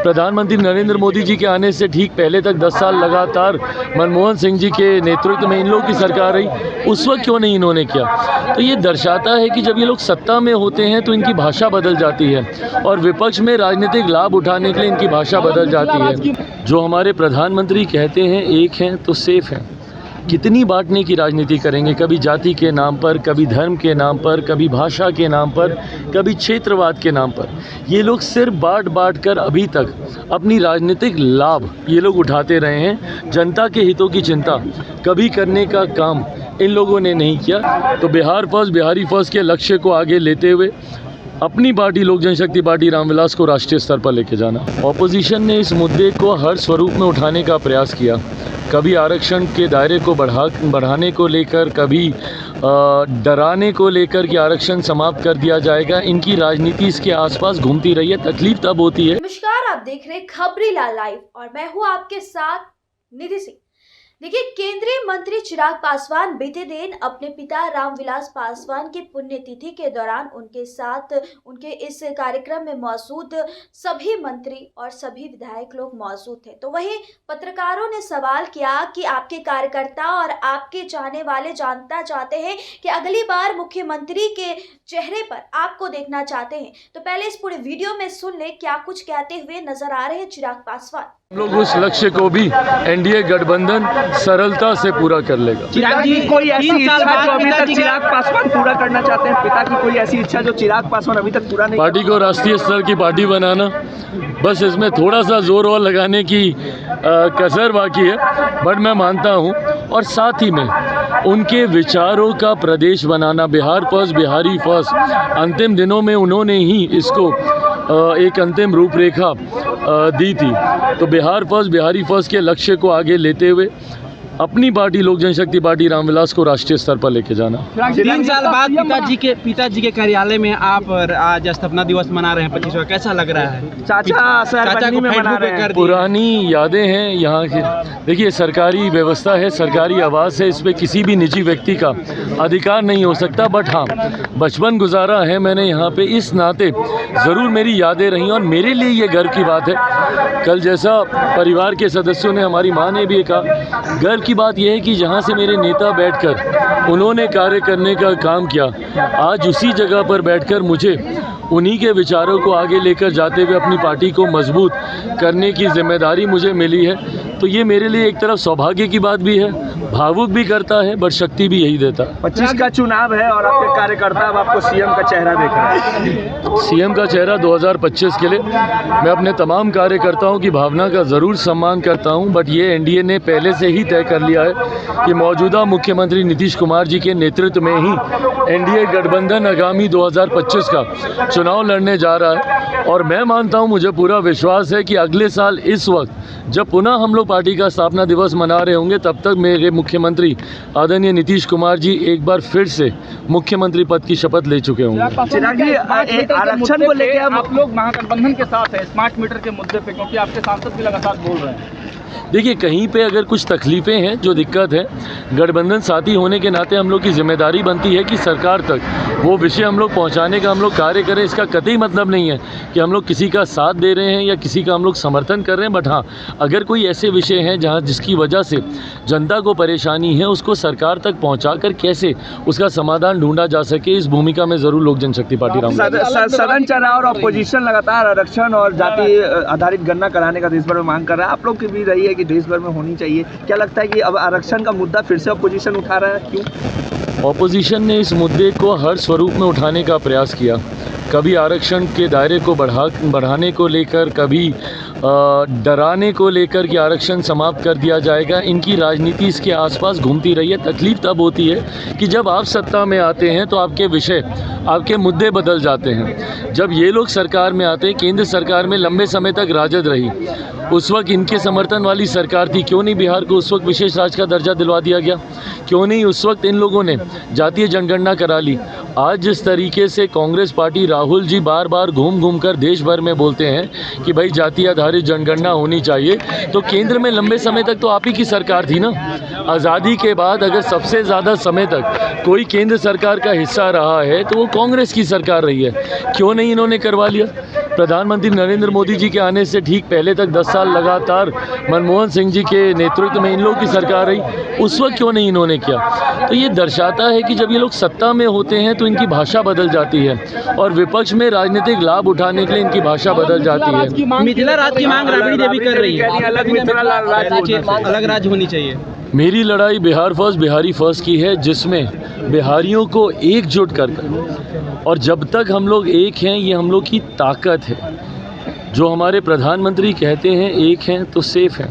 प्रधानमंत्री नरेंद्र मोदी जी के आने से ठीक पहले तक 10 साल लगातार मनमोहन सिंह जी के नेतृत्व में इन लोगों की सरकार रही, उस वक्त क्यों नहीं इन्होंने किया। तो ये दर्शाता है कि जब ये लोग सत्ता में होते हैं तो इनकी भाषा बदल जाती है और विपक्ष में राजनीतिक लाभ उठाने के लिए इनकी भाषा बदल जाती है। जो हमारे प्रधानमंत्री कहते हैं एक हैं तो सेफ हैं, कितनी बांटने की राजनीति करेंगे, कभी जाति के नाम पर, कभी धर्म के नाम पर, कभी भाषा के नाम पर, कभी क्षेत्रवाद के नाम पर। ये लोग सिर्फ बांट कर अभी तक अपनी राजनीतिक लाभ ये लोग उठाते रहे हैं। जनता के हितों की चिंता कभी करने का काम इन लोगों ने नहीं किया। तो बिहार फर्स्ट, बिहारी फर्स्ट के लक्ष्य को आगे लेते हुए अपनी पार्टी लोक जनशक्ति पार्टी रामविलास को राष्ट्रीय स्तर पर लेके जाना। ऑपोजिशन ने इस मुद्दे को हर स्वरूप में उठाने का प्रयास किया, कभी आरक्षण के दायरे को बढ़ाने को लेकर, कभी डराने को लेकर कि आरक्षण समाप्त कर दिया जाएगा। इनकी राजनीति इसके आसपास घूमती रही है। तकलीफ तब होती है। नमस्कार, आप देख रहे हैं खबरीलाल लाइव और मैं हूं आपके साथ निधि सिंह। देखिए, केंद्रीय मंत्री चिराग पासवान बीते दिन अपने पिता रामविलास पासवान की पुण्यतिथि के दौरान उनके साथ उनके इस कार्यक्रम में मौजूद सभी मंत्री और सभी विधायक लोग मौजूद थे। तो वहीं पत्रकारों ने सवाल किया कि आपके कार्यकर्ता और आपके चाहने वाले जानना चाहते हैं कि अगली बार मुख्यमंत्री के चेहरे पर आपको देखना चाहते हैं। तो पहले इस पूरे वीडियो में सुन ले क्या कुछ कहते हुए नजर आ रहे हैं चिराग पासवान। हम लोग उस लक्ष्य को भी एनडीए गठबंधन सरलता से पूरा कर लेगा। चिराग जी, कोई ऐसी इच्छा जो अभी तक चिराग पासवान पूरा करना चाहते हैं? पिता की कोई ऐसी इच्छा जो चिराग पासवान अभी तक पूरा नहीं? पार्टी को राष्ट्रीय स्तर की पार्टी बनाना, बस इसमें थोड़ा सा जोर और लगाने की कसर बाकी है, बट मैं मानता हूं। और साथ ही में उनके विचारों का प्रदेश बनाना, बिहार फर्स्ट, बिहारी फर्स्ट, अंतिम दिनों में उन्होंने ही इसको एक अंतिम रूपरेखा दी थी। तो बिहार फर्स्ट, बिहारी फर्स्ट के लक्ष्य को आगे लेते हुए अपनी पार्टी लोक जनशक्ति पार्टी रामविलास को राष्ट्रीय स्तर पर लेके जाना। 3 साल बाद पिताजी के कार्यालय में आप आज स्थापना दिवस मना रहे हैं 25वां, कैसा लग रहा है? चाचा को मना रहे हैं। पुरानी यादें हैं यहाँ की। देखिए, सरकारी व्यवस्था है, सरकारी आवास है, इस पर किसी भी निजी व्यक्ति का अधिकार नहीं हो सकता। बट हाँ, बचपन गुजारा है मैंने यहाँ पे, इस नाते ज़रूर मेरी यादें रही और मेरे लिए ये गर्व की बात है। कल जैसा परिवार के सदस्यों ने, हमारी माँ ने भी कहा, गर्व की बात यह है कि जहाँ से मेरे नेता बैठकर उन्होंने कार्य करने का काम किया, आज उसी जगह पर बैठकर मुझे उन्हीं के विचारों को आगे लेकर जाते हुए अपनी पार्टी को मजबूत करने की जिम्मेदारी मुझे मिली है। तो ये मेरे लिए एक तरफ सौभाग्य की बात भी है, भावुक भी करता है, बट शक्ति भी यही देता है। 25 का चुनाव है और आपके कार्यकर्ता अब आपको सीएम का चेहरा देख रहे हैं। सीएम का चेहरा 2025 के लिए मैं अपने तमाम कार्यकर्ताओं की भावना का ज़रूर सम्मान करता हूं, बट ये एनडीए ने पहले से ही तय कर लिया है कि मौजूदा मुख्यमंत्री नीतीश कुमार जी के नेतृत्व में ही एनडीए गठबंधन आगामी 2025 का चुनाव लड़ने जा रहा है। और मैं मानता हूं, मुझे पूरा विश्वास है कि अगले साल इस वक्त जब पुनः हम लोग पार्टी का स्थापना दिवस मना रहे होंगे, तब तक मेरे मुख्यमंत्री आदरणीय नीतीश कुमार जी एक बार फिर से मुख्यमंत्री पद की शपथ ले चुके होंगे। चिराग जी, आरक्षण को लेकर आप लोग महागठबंधन के साथ है स्मार्ट मीटर के मुद्दे पे, क्योंकि आपके सांसद भी लगातार बोल रहे हैं। देखिए, कहीं पे अगर कुछ तकलीफ़ें हैं, जो दिक्कत है, गठबंधन साथी होने के नाते हम लोग की जिम्मेदारी बनती है कि सरकार तक वो विषय हम लोग पहुंचाने का हम लोग कार्य करें। इसका कतई मतलब नहीं है कि हम लोग किसी का साथ दे रहे हैं या किसी का हम लोग समर्थन कर रहे हैं। बट हाँ, अगर कोई ऐसे विषय हैं जहां जिसकी वजह से जनता को परेशानी है, उसको सरकार तक पहुँचा कर कैसे उसका समाधान ढूंढा जा सके, इस भूमिका में ज़रूर लोक जनशक्ति पार्टी सदन चला और अपोजिशन लगातार आरक्षण और जाति आधारित गणना कराने का देश भर में मांग कर रहा है। आप लोग की भी रही है कि देश भर में होनी चाहिए। क्या लगता है कि अब आरक्षण का मुद्दा फिर से अपोजिशन उठा रहा है? क्यों? ऑपोजिशन ने इस मुद्दे को हर स्वरूप में उठाने का प्रयास किया, कभी आरक्षण के दायरे को बढ़ाने को लेकर, कभी डराने को लेकर कि आरक्षण समाप्त कर दिया जाएगा। इनकी राजनीति इसके आसपास घूमती रही है। तकलीफ तब होती है कि जब आप सत्ता में आते हैं तो आपके विषय, आपके मुद्दे बदल जाते हैं। जब ये लोग सरकार में आते हैं, केंद्र सरकार में लंबे समय तक राजद रही, उस वक्त इनके समर्थन वाली सरकार थी। क्यों नहीं बिहार को उस वक्त विशेष राज्य का दर्जा दिलवा दिया गया? क्यों नहीं उस वक्त इन लोगों ने जातीय जनगणना करा ली? आज जिस तरीके से कांग्रेस पार्टी, राहुल जी बार बार घूम घूम कर देश भर में बोलते हैं कि भाई जाति आधारित जनगणना होनी चाहिए, तो केंद्र में लंबे समय तक तो आप ही की सरकार थी ना। आज़ादी के बाद अगर सबसे ज़्यादा समय तक कोई केंद्र सरकार का हिस्सा रहा है तो वो कांग्रेस की सरकार रही है। क्यों नहीं इन्होंने करवा लिया? प्रधानमंत्री नरेंद्र मोदी जी के आने से ठीक पहले तक 10 साल लगातार मनमोहन सिंह जी के नेतृत्व में इन लोगों की सरकार रही, उस वक्त क्यों नहीं इन्होंने किया। तो ये दर्शाता है कि जब ये लोग सत्ता में होते हैं तो इनकी भाषा बदल जाती है और विपक्ष में राजनीतिक लाभ उठाने के लिए इनकी भाषा बदल जाती है। मिथिला राज की मांग राबड़ी देवी कर रही है, अलग राज्य होनी चाहिए। मेरी लड़ाई बिहार फर्स्ट बिहारी फर्स्ट की है, जिसमें बिहारियों को एकजुट कर और जब तक हम लोग एक हैं, ये हम लोग की ताकत है। जो हमारे प्रधानमंत्री कहते हैं एक हैं तो सेफ हैं।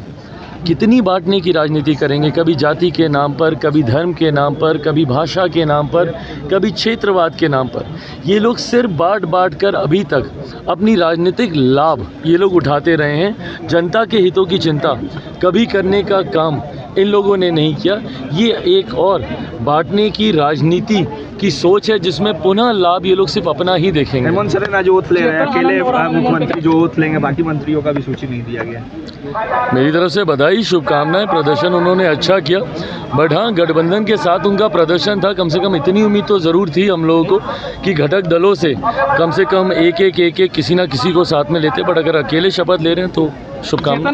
कितनी बांटने की राजनीति करेंगे, कभी जाति के नाम पर, कभी धर्म के नाम पर, कभी भाषा के नाम पर, कभी क्षेत्रवाद के नाम पर। ये लोग सिर्फ बांट कर अभी तक अपनी राजनीतिक लाभ ये लोग उठाते रहे हैं। जनता के हितों की चिंता कभी करने का काम इन लोगों ने नहीं किया। ये एक और बांटने की राजनीति की सोच है, जिसमें पुनः लाभ ये लोग सिर्फ अपना ही देखेंगे। हेमंत सोरेन आज ओथ ले रहे हैं, अकेले मुख्यमंत्री जो ओथ लेंगे, बाकी मंत्रियों का भी सूची नहीं दिया गया। मेरी तरफ से बधाई, शुभकामनाएं। प्रदर्शन उन्होंने अच्छा किया, बट हाँ, गठबंधन के साथ उनका प्रदर्शन था। कम से कम इतनी उम्मीद तो ज़रूर थी हम लोगों को कि घटक दलों से कम एक किसी ना किसी को साथ में लेते, बट अगर अकेले शपथ ले रहे हैं तो शुभकामनाएं।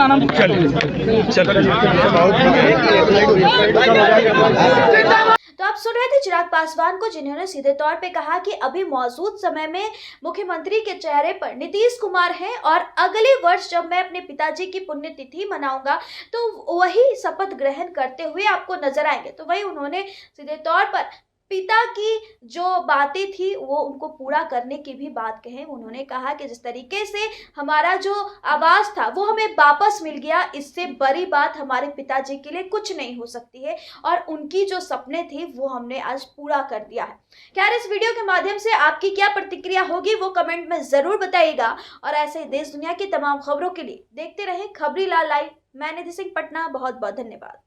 तो आप सुन रहे थे चिराग पासवान को, जिन्होंने सीधे तौर पे कहा कि अभी मौजूद समय में मुख्यमंत्री के चेहरे पर नीतीश कुमार हैं और अगले वर्ष जब मैं अपने पिताजी की पुण्यतिथि मनाऊंगा तो वही शपथ ग्रहण करते हुए आपको नजर आएंगे। तो वही उन्होंने सीधे तौर पर पिता की जो बातें थी वो उनको पूरा करने की भी बात कही। उन्होंने कहा कि जिस तरीके से हमारा जो आवाज़ था वो हमें वापस मिल गया, इससे बड़ी बात हमारे पिताजी के लिए कुछ नहीं हो सकती है और उनकी जो सपने थे वो हमने आज पूरा कर दिया है। खैर, इस वीडियो के माध्यम से आपकी क्या प्रतिक्रिया होगी वो कमेंट में ज़रूर बताइएगा और ऐसे देश दुनिया की तमाम खबरों के लिए देखते रहें खबरी लाल लाइव। मैं निधि सिंह पटना, बहुत बहुत धन्यवाद।